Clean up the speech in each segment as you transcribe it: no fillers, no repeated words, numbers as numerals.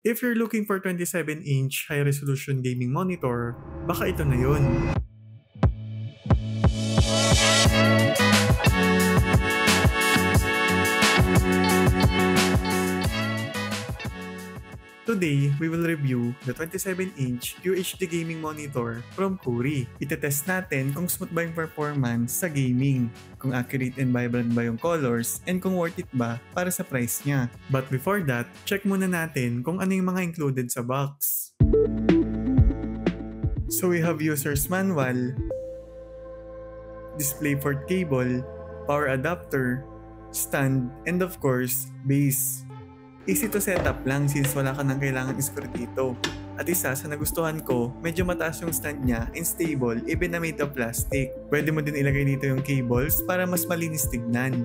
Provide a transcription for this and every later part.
If you're looking for 27-inch high-resolution gaming monitor, baka ito na yun. Today, we will review the 27-inch QHD gaming monitor from Kuri. Itetest natin kung smooth ba yung performance sa gaming, kung accurate and vibrant ba yung colors, and kung worth it ba para sa price niya. But before that, check muna natin kung ano yung mga included sa box. So we have user's manual, DisplayPort cable, power adapter, stand, and of course, base. Easy to set up lang since wala ka nang kailangan i-screw dito. At isa sa nagustuhan ko, medyo mataas yung stand niya and stable even na made of plastic. Pwede mo din ilagay dito yung cables para mas malinis tignan.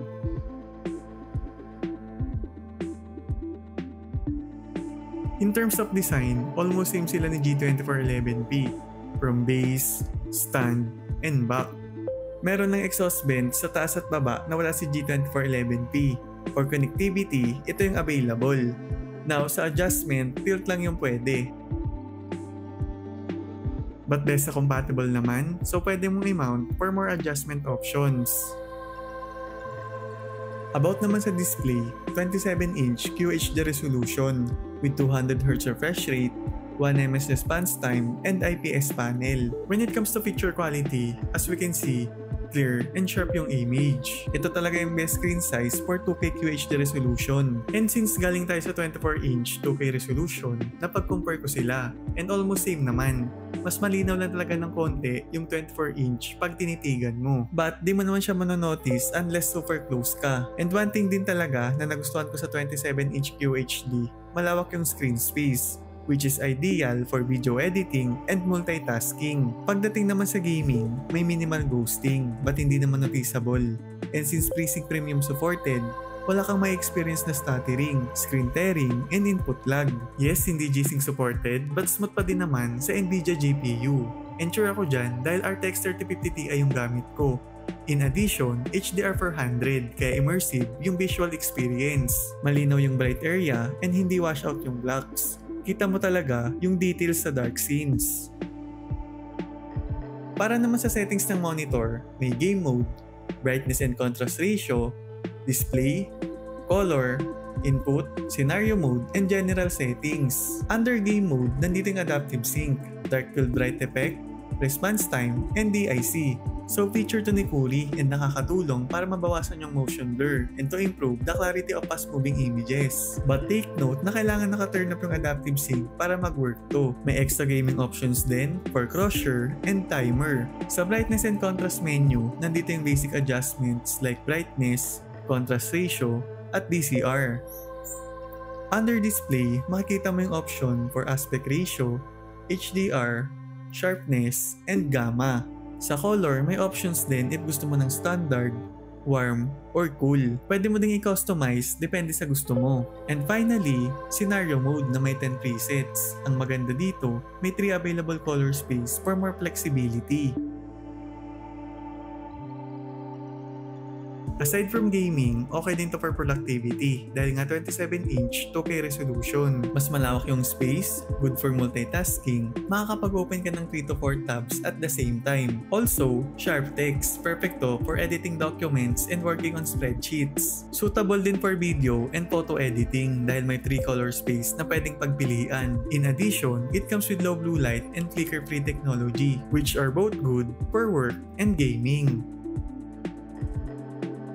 In terms of design, almost same sila ni G2411P. From base, stand, and back. Meron ng exhaust vent sa taas at baba na wala si G2411P. For connectivity, ito yung available. Now, sa adjustment, tilt lang yung pwede. But best sa compatible naman, so pwede mong i-mount for more adjustment options. About naman sa display, 27-inch QHD resolution with 200Hz refresh rate, 1ms response time, and IPS panel. When it comes to picture quality, as we can see, clear and sharp yung image. Ito talaga yung best screen size for 2K QHD resolution. And since galing tayo sa 24-inch 2K resolution, napag-compare ko sila. And almost same naman. Mas malinaw lang talaga ng konti yung 24-inch pag tinitigan mo. But di mo naman siya manonotice unless super close ka. And one thing din talaga na nagustuhan ko sa 27-inch QHD, malawak yung screen space, which is ideal for video editing and multitasking. Pagdating naman sa gaming, may minimal ghosting but hindi naman noticeable. And since FreeSync Premium supported, wala kang may experience na stuttering, screen tearing, and input lag. Yes, hindi G-Sync supported but smooth pa din naman sa Nvidia GPU. And sure ako dyan dahil RTX 3050 Ti yung gamit ko. In addition, HDR400 kaya immersive yung visual experience. Malinaw yung bright area and hindi wash out yung blacks. Kita mo talaga yung details sa dark scenes. Para naman sa settings ng monitor, may game mode, brightness and contrast ratio, display, color, input, scenario mode, and general settings. Under game mode, nandito yung adaptive sync, dark field bright effect, response time, and DIC. So feature to ni Kuri and nakakatulong para mabawasan yung motion blur and to improve the clarity of fast-moving images. But take note na kailangan naka-turn up yung adaptive sync para mag-work to. May extra gaming options din for crosshair and timer. Sa brightness and contrast menu, nandito yung basic adjustments like brightness, contrast ratio, at DCR. Under display, makikita mo yung option for aspect ratio, HDR, sharpness, and gamma. Sa color, may options din if gusto mo ng standard, warm, or cool. Pwede mo ding i-customize depende sa gusto mo. And finally, scenario mode na may 10 presets. Ang maganda dito, may 3 available color space for more flexibility. Aside from gaming, okay din to for productivity dahil nga 27-inch 2K resolution. Mas malawak yung space, good for multitasking, makakapag-open ka ng 3 to 4 tabs at the same time. Also, sharp text, perfect to for editing documents and working on spreadsheets. Suitable din for video and photo editing dahil may 3 color space na pwedeng pagpilian. In addition, it comes with low blue light and flicker-free technology, which are both good for work and gaming.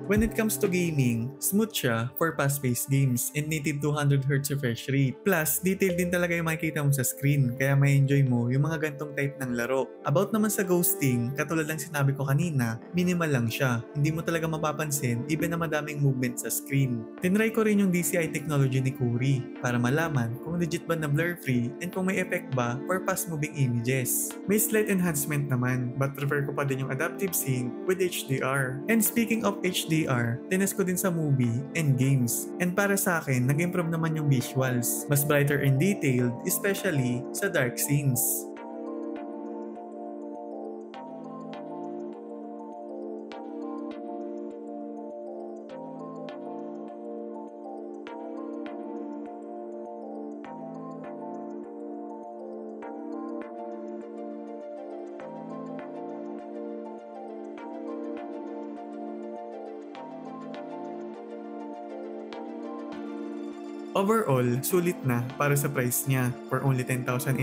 When it comes to gaming, smooth siya for fast-paced games and native 200Hz refresh rate. Plus, detail din talaga yung makikita mo sa screen kaya may enjoy mo yung mga gantong type ng laro. About naman sa ghosting, katulad ng sinabi ko kanina, minimal lang siya. Hindi mo talaga mapapansin even na madaming movement sa screen. Tinry ko rin yung DCI technology ni Kuri para malaman kung legit ba na blur-free and kung may effect ba for fast-moving images. May slight enhancement naman but prefer ko pa din yung adaptive sync with HDR. And speaking of HDR, tinest ko din sa movie and games. And para sa akin, nag-improve naman yung visuals. Mas brighter and detailed, especially sa dark scenes. Overall, sulit na para sa price niya. For only 10,810,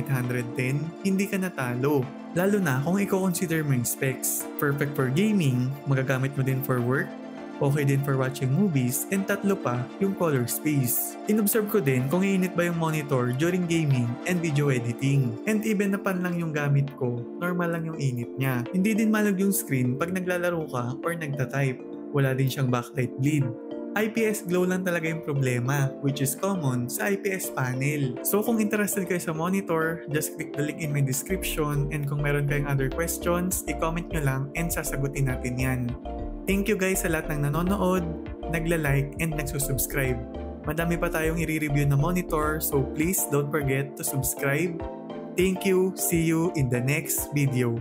hindi ka natalo. Lalo na kung i-consider mo yung specs. Perfect for gaming, magagamit mo din for work, okay din for watching movies, and tatlo pa, yung color space. Inobserve ko din kung iinit ba yung monitor during gaming and video editing. And even na pan lang yung gamit ko, normal lang yung init niya. Hindi din malag yung screen pag naglalaro ka or nagtatype. Wala din siyang backlight bleed. IPS glow lang talaga yung problema, which is common sa IPS panel. So kung interested kayo sa monitor, just click the link in my description, and kung meron kayong other questions, i-comment nyo lang and sasagutin natin yan. Thank you guys sa lahat ng nanonood, nagla-like, and nagsusubscribe. Madami pa tayong i-review na monitor, so please don't forget to subscribe. Thank you, see you in the next video.